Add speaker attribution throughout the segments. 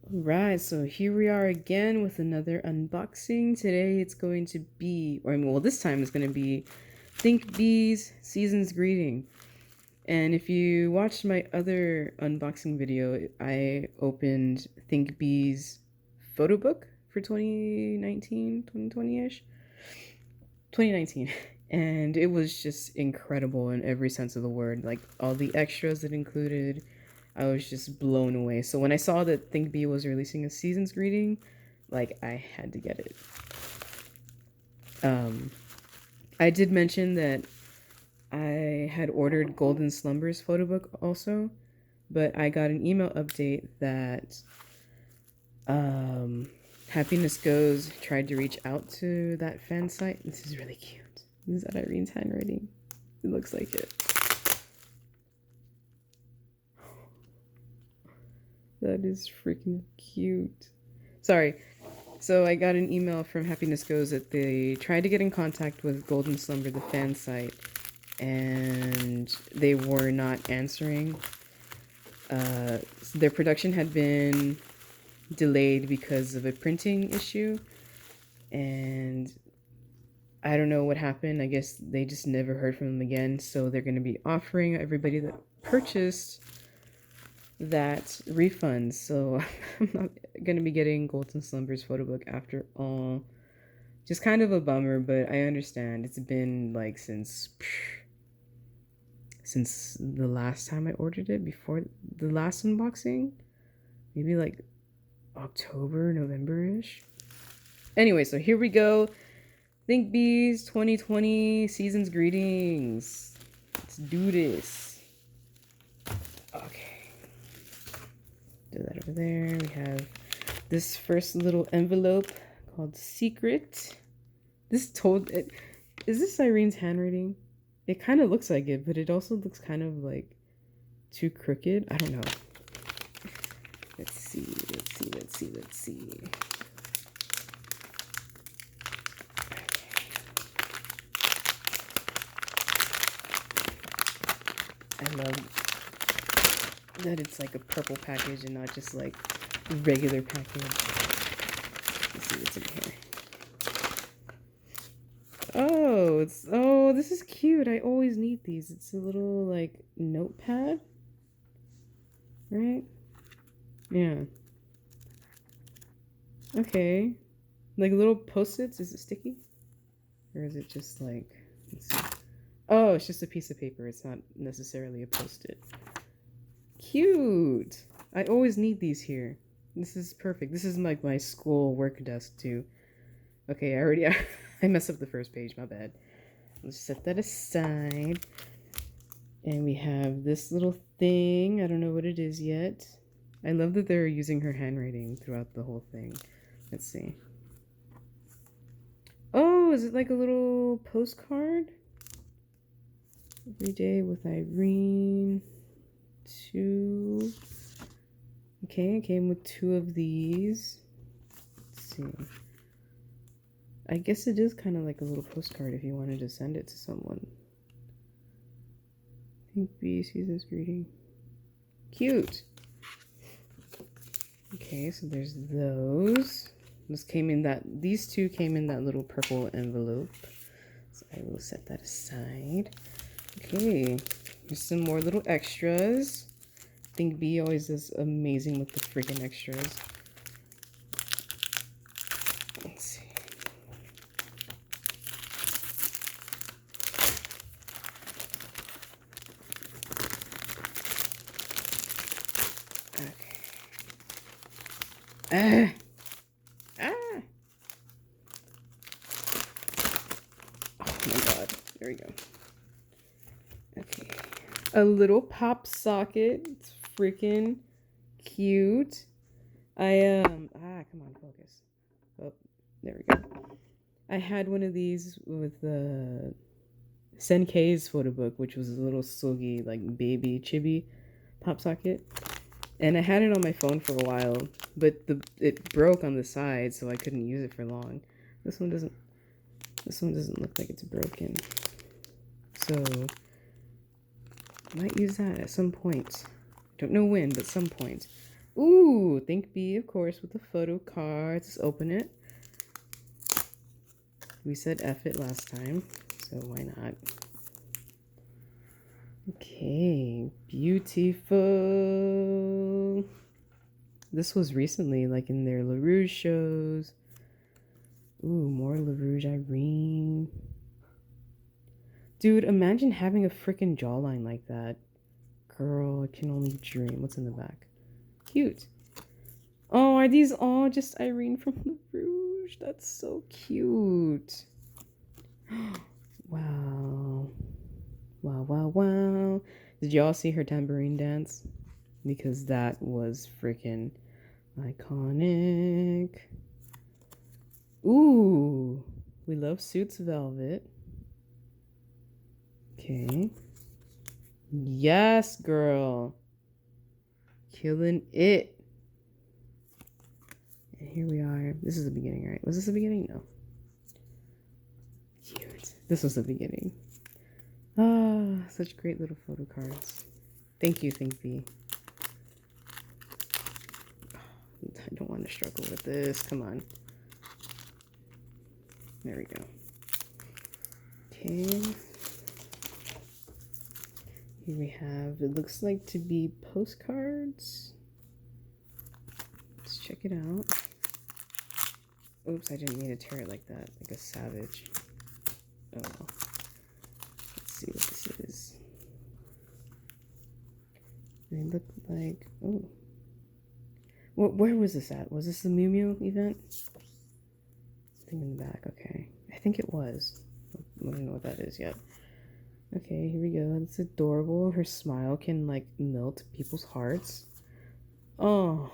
Speaker 1: Right, so here we are again with another unboxing. Today it's going to be, this time it's going to be ThinkB's Season's Greeting. And if you watched my other unboxing video, I opened ThinkB's photo book for 2019, 2020-ish. 2019. And it was just incredible in every sense of the word. Like all the extras it included, I was just blown away. So when I saw that ThinkB was releasing a season's greeting, like I had to get it. I did mention that I had ordered Golden Slumbers photo book also, but I got an email update that Happiness Goes tried to reach out to that fan site. This is really cute. This is at Irene's handwriting. It looks like it. That is freaking cute. Sorry. So I got an email from Happiness Goes that they tried to get in contact with Golden Slumber, the fan site, and they were not answering. Their production had been delayed because of a printing issue, and I don't know what happened. I guess they just never heard from them again. So they're going to be offering everybody that purchased that refunds. So I'm not going to be getting Golden Slumbers photo book after all. Just kind of a bummer, but I understand. It's been like since the last time I ordered it, before the last unboxing. Maybe like October, November-ish. Anyway, so here we go. ThinkB's 2020 Season's Greetings. Let's do this. Okay. Do that over there. We have this first little envelope called Secret. Is this Irene's handwriting? It kind of looks like it, but it also looks kind of like too crooked. I don't know. Let's see. I love that it's like a purple package and not just like regular package. Let's see what's in here. Oh, this is cute. I always need these. It's a little like notepad, right? Yeah. Okay. Like little post-its. Is it sticky? Or is it just like, let's see. Oh, it's just a piece of paper. It's not necessarily a post-it. Cute. I always need these here. This is perfect. This is like my school work desk too. Okay, I messed up the first page. My bad. Let's set that aside. And we have this little thing. I don't know what it is yet. I love that they're using her handwriting throughout the whole thing. Let's see. Oh, is it like a little postcard? Every day with Irene. 2. Okay, it came with 2 of these. Let's see. I guess it is kind of like a little postcard if you wanted to send it to someone. ThinkB Season's Greeting. Cute. Okay, so there's those. These 2 came in that little purple envelope. So I will set that aside. Okay, here's some more little extras. ThinkB always is amazing with the freaking extras. Let's see. Okay. Oh my god. There we go. Okay. A little pop socket. It's freaking cute. Come on, focus. Oh, there we go. I had one of these with the Senkei's photo book, which was a little soggy, like baby chibi pop socket. And I had it on my phone for a while, but it broke on the side, so I couldn't use it for long. This one doesn't look like it's broken. So I might use that at some point. Don't know when, but some point. Ooh, ThinkB, of course, with the photo cards. Let's open it. We said F it last time, so why not? Okay, beautiful. This was recently, like in their LaRouge shows. Ooh, more LaRouge IRENE. Dude, imagine having a freaking jawline like that. Girl, I can only dream. What's in the back? Cute. Oh, are these all just IRENE from LaRouge? That's so cute. Wow. Wow, wow, wow. Did y'all see her tambourine dance? Because that was freaking iconic. Ooh, we love Suits Velvet. Okay. Yes, girl. Killing it. And here we are. This is the beginning, right? Was this the beginning? No. Cute. This was the beginning. Ah, such great little photo cards. Thank you, ThinkB. I don't want to struggle with this. Come on. There we go. Okay. Here we have, it looks like to be postcards. Let's check it out. Oops, I didn't mean to tear it like that, like a savage. Oh well. Let's see what this is. They look like, oh. Where was this at? Was this the Mew Mew event? Something in the back, okay. I think it was. I don't know what that is yet. Okay, here we go. It's adorable. Her smile can like melt people's hearts. Oh,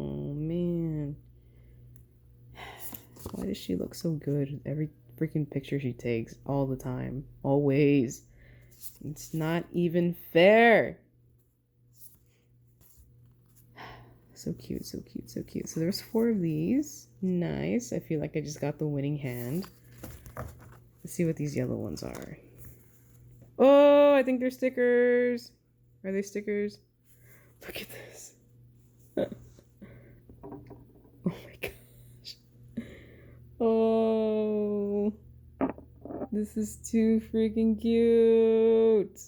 Speaker 1: man. Why does she look so good? Every freaking picture she takes, all the time, always. It's not even fair. So cute, so cute, so cute. So there's 4 of these. Nice. I feel like I just got the winning hand. Let's see what these yellow ones are. Oh, I think they're stickers. Are they stickers? Look at this. Oh my gosh. Oh, this is too freaking cute.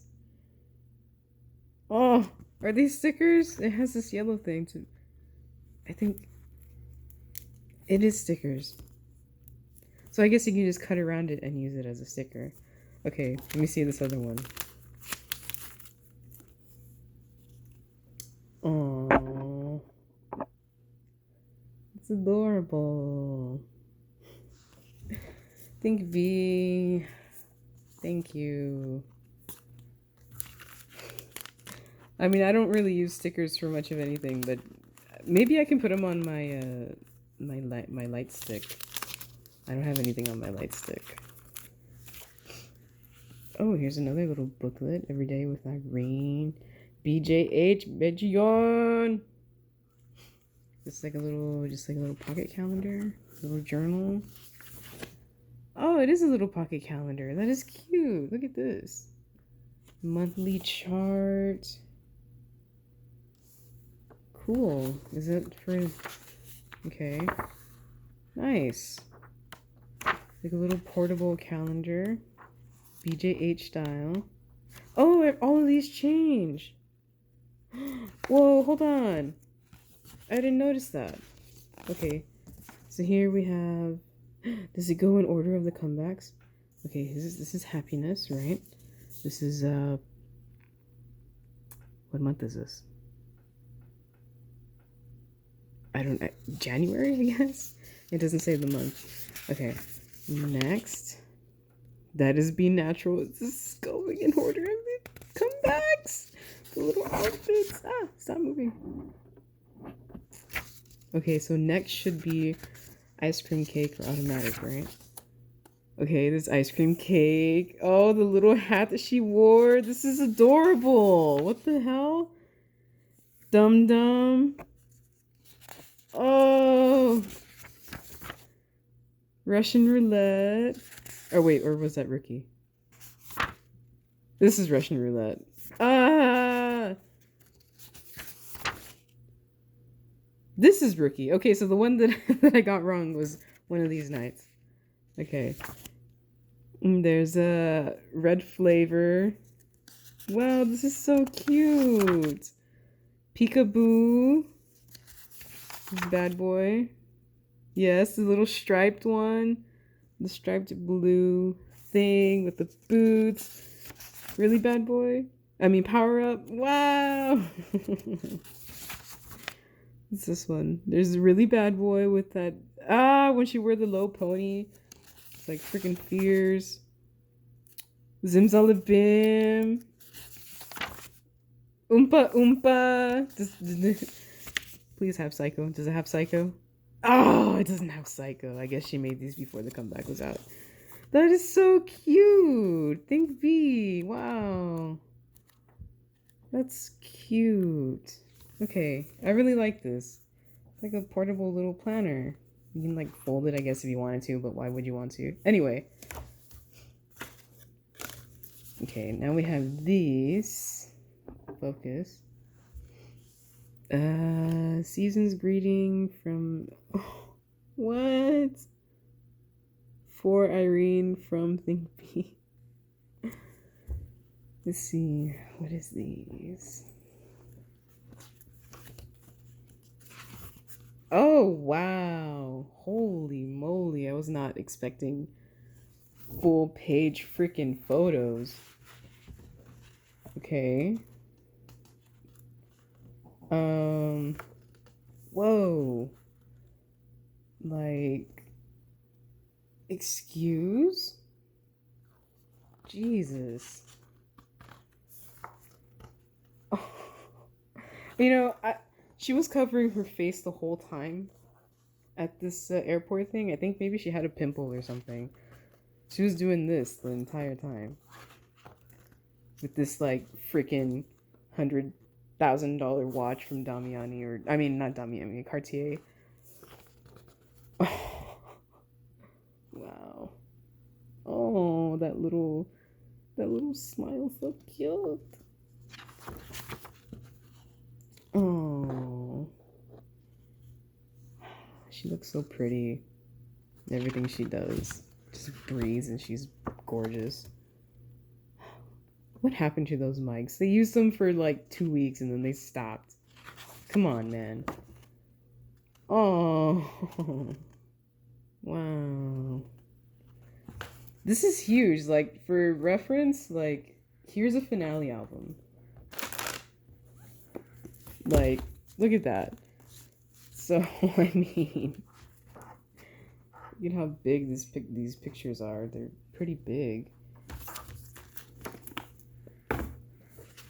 Speaker 1: Oh, are these stickers? It has this yellow thing too. I think it is stickers. So I guess you can just cut around it and use it as a sticker. Okay, let me see this other one. Oh, it's adorable. ThinkB, thank you. I mean, I don't really use stickers for much of anything, but maybe I can put them on my my light stick. I don't have anything on my light stick. Oh, here's another little booklet. Every day with IRENE. BJH Bejion. Just like a little pocket calendar, little journal. Oh, it is a little pocket calendar. That is cute. Look at this. Monthly chart. Cool. Is it for... Okay. Nice. Like a little portable calendar. BJH style. Oh, all of these change. Whoa, hold on. I didn't notice that. Okay. So here we have... Does it go in order of the comebacks? Okay, this is happiness, right? This is, what month is this? I don't know. January, I guess? It doesn't say the month. Okay. Next. That is Be Natural. This is going in order of the comebacks. The little outfits. Ah, stop moving. Okay, so next should be ice cream cake or automatic, right? Okay, this ice cream cake. Oh, the little hat that she wore. This is adorable. What the hell? Dum Dum. Oh. Russian roulette. Oh, wait, or was that Ricky? This is Russian roulette. Ah. This is Rookie. Okay, so the one that, that I got wrong was one of these nights. Okay. There's a red flavor. Wow, this is so cute. Peekaboo. Bad boy. Yes, the little striped one. The striped blue thing with the boots. Really bad boy? I mean, power up. Wow. It's this one. There's a really bad boy with that. When she wore the low pony. It's like freaking fierce. Zimzalabim. Oompa Oompa. Please have Psycho. Does it have Psycho? Oh, it doesn't have Psycho. I guess she made these before the comeback was out. That is so cute. ThinkB. Wow. That's cute. Okay, I really like this. It's like a portable little planner. You can like fold it, I guess, if you wanted to, but why would you want to? Anyway. Okay, now we have these. Focus. Season's greeting from... Oh, what? For Irene from ThinkB. Let's see. What is these? Oh, wow. Holy moly. I was not expecting full page freaking photos. Okay. Whoa. Like, excuse? Jesus. Oh. You know, she was covering her face the whole time at this airport thing. I think maybe she had a pimple or something. She was doing this the entire time. With this, like, freaking $100,000 watch from Damiani, or, I mean, not Damiani, Cartier. Oh. Wow. Oh, that little smile, so cute. Oh, she looks so pretty. Everything she does just breathes, and she's gorgeous. What happened to those mics? They used them for like 2 weeks and then they stopped. Come on, man. Oh, wow. This is huge. Like, for reference, like, here's a finale album. Like, look at that. So, I mean, look at how big these pictures are. They're pretty big.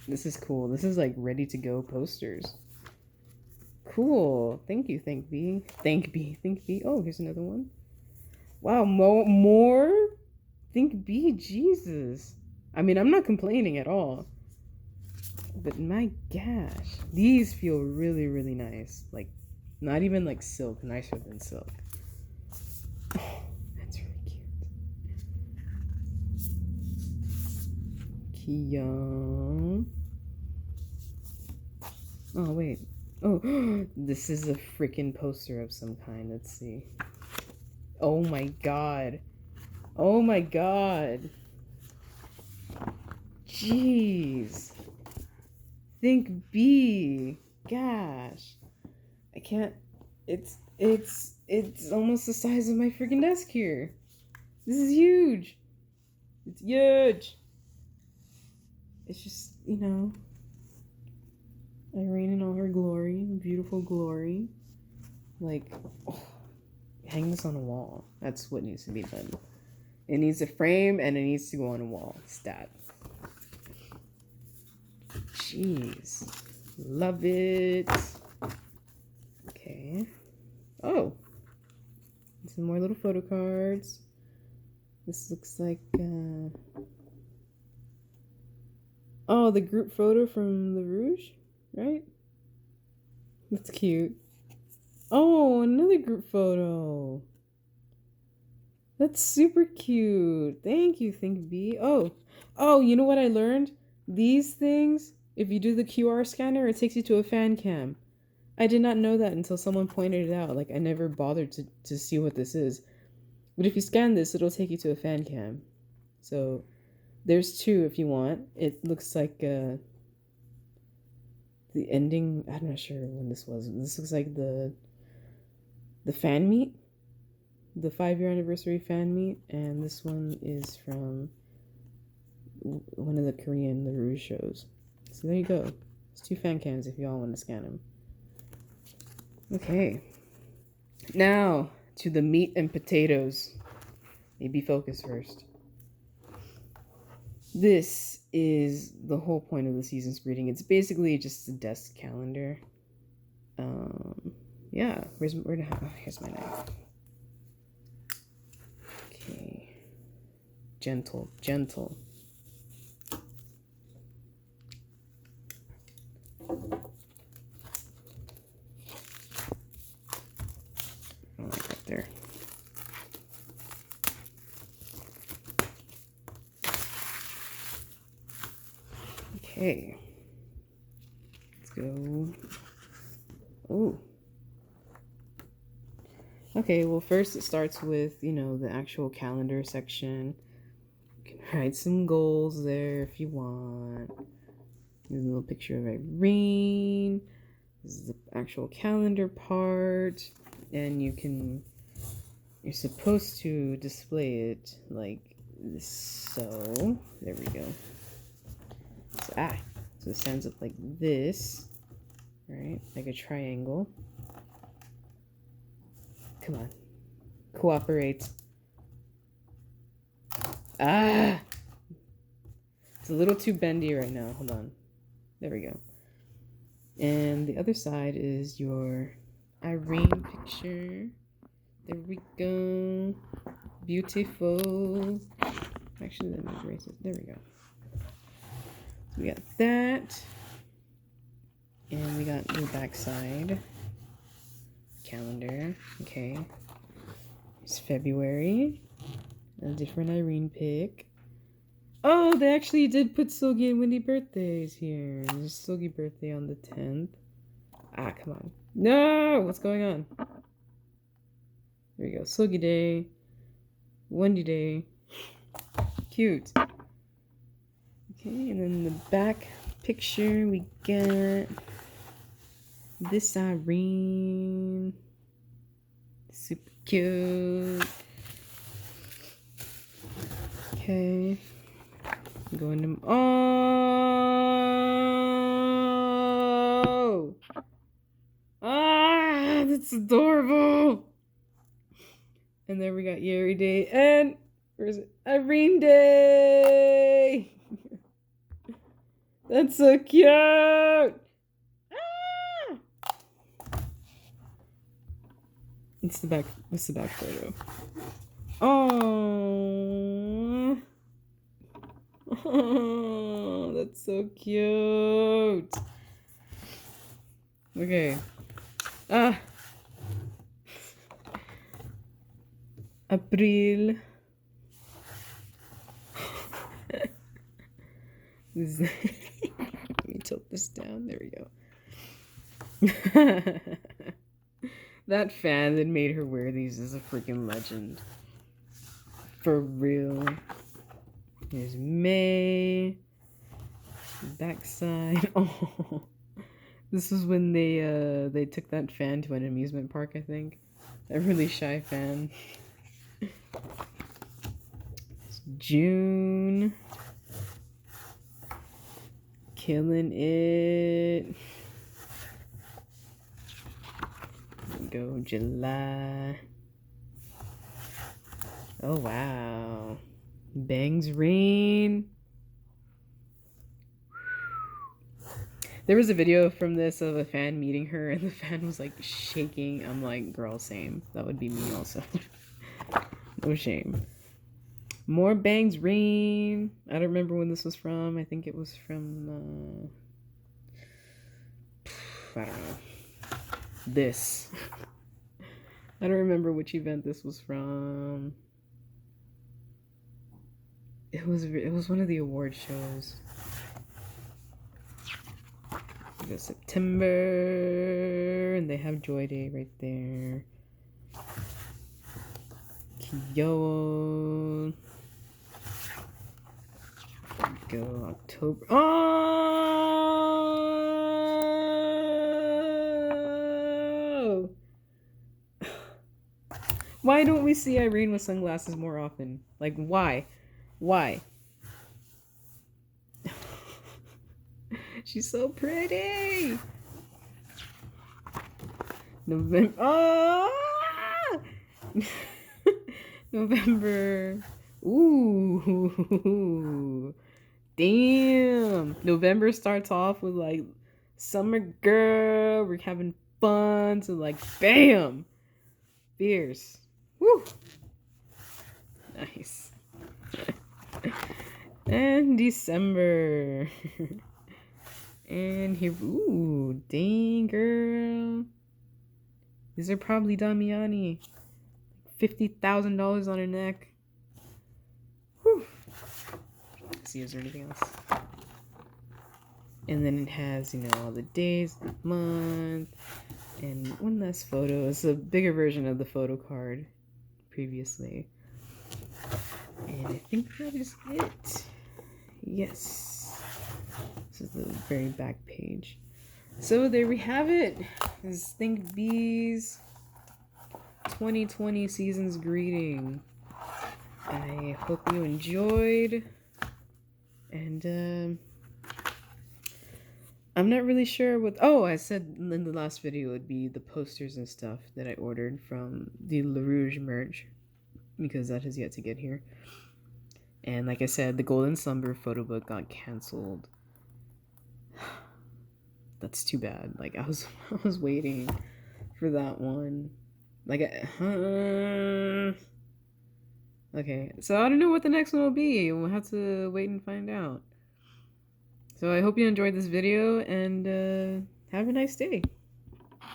Speaker 1: This is cool. This is like ready to go posters. Cool. Thank you, ThinkB. ThinkB. Oh, here's another one. Wow, more? ThinkB, Jesus. I mean, I'm not complaining at all. But my gosh, these feel really, really nice. Like, not even like silk, nicer than silk. Oh, that's really cute. Kion. Oh, wait. Oh, this is a freaking poster of some kind. Let's see. Oh my god. Oh my god. Jeez. ThinkB. Gosh. I can't. It's almost the size of my freaking desk here. This is huge. It's huge. It's just, you know, Irene in all her glory, beautiful glory. Like, oh, hang this on a wall. That's what needs to be done. It needs a frame and it needs to go on a wall. Stat. Jeez. Love it. Okay. Oh. Some more little photo cards. This looks like, oh, the group photo from the Rouge, right? That's cute. Oh, another group photo. That's super cute. Thank you, ThinkB. Oh, you know what I learned? These things, if you do the QR scanner, it takes you to a fan cam. I did not know that until someone pointed it out. Like, I never bothered to see what this is. But if you scan this, it'll take you to a fan cam. So there's two if you want. It looks like the ending. I'm not sure when this was. This looks like the fan meet, the 5-year anniversary fan meet, and this one is from one of the Korean The Rouge shows. So there you go. It's 2 fan cams if y'all want to scan them. Okay. Now to the meat and potatoes. Maybe focus first. This is the whole point of the season's greeting. It's basically just a desk calendar. Yeah. Here's my knife. Okay. Gentle. Oh, I got there. Okay. Let's go. Oh. Okay, well, first it starts with, the actual calendar section. You can write some goals there if you want. There's a little picture of Irene. This is the actual calendar part. And you're supposed to display it like this. So, there we go. So it stands up like this. Right? Like a triangle. Come on. Cooperate. It's a little too bendy right now. Hold on. There we go. And the other side is your Irene picture. There we go. Beautiful. Actually, let me erase it. There we go. So we got that. And we got the back side. Calendar. Okay. It's February. A different Irene pic. Oh, they actually did put Sogi and Wendy birthdays here. There's Sogi birthday on the 10th. Come on. No! What's going on? There we go. Sogi day. Wendy day. Cute. Okay, and then the back picture we got this Irene. Super cute. Okay. Going to... Oh! That's adorable! And then we got Yeri Day and... Where is it? Irene Day! That's so cute! It's the back. What's the back photo? Oh, that's so cute. Okay. April. Let me tilt this down. There we go. That fan that made her wear these is a freaking legend. For real. There's May. Backside. Oh. This was when they took that fan to an amusement park, I think. A really shy fan. It's June. Killing it. Go July. Oh wow. Bangs rain. There was a video from this of a fan meeting her and the fan was like shaking. I'm like, girl, same. That would be me also. No shame. More Bangs rain. I don't remember when this was from. I think it was from I don't know. This. I don't remember which event this was from. It was one of the award shows. We go September. September, and they have Joy Day right there. Kyo. Go October. Oh! Why don't we see Irene with sunglasses more often? Like, why? Why? She's so pretty! November. Oh! November. Ooh. Damn. November starts off with like summer girl. We're having fun. So like bam. Fierce. Woo. Nice. And December. And here, ooh, dang girl. These are probably Damiani. $50,000 on her neck. Whew. Let's see, is there anything else? And then it has, you know, all the days, the month, and one last photo. It's a bigger version of the photo card previously. And I think that is it. Yes. This is the very back page. So there we have it. This is ThinkB's 2020 season's greeting. I hope you enjoyed. And I'm not really sure what... Oh, I said in the last video it would be the posters and stuff that I ordered from the La Rouge merch, because that has yet to get here. And like I said, the Golden Slumber photo book got canceled. That's too bad. Like I was waiting for that one. Like okay, so I don't know what the next one will be. We'll have to wait and find out. So I hope you enjoyed this video, and have a nice day.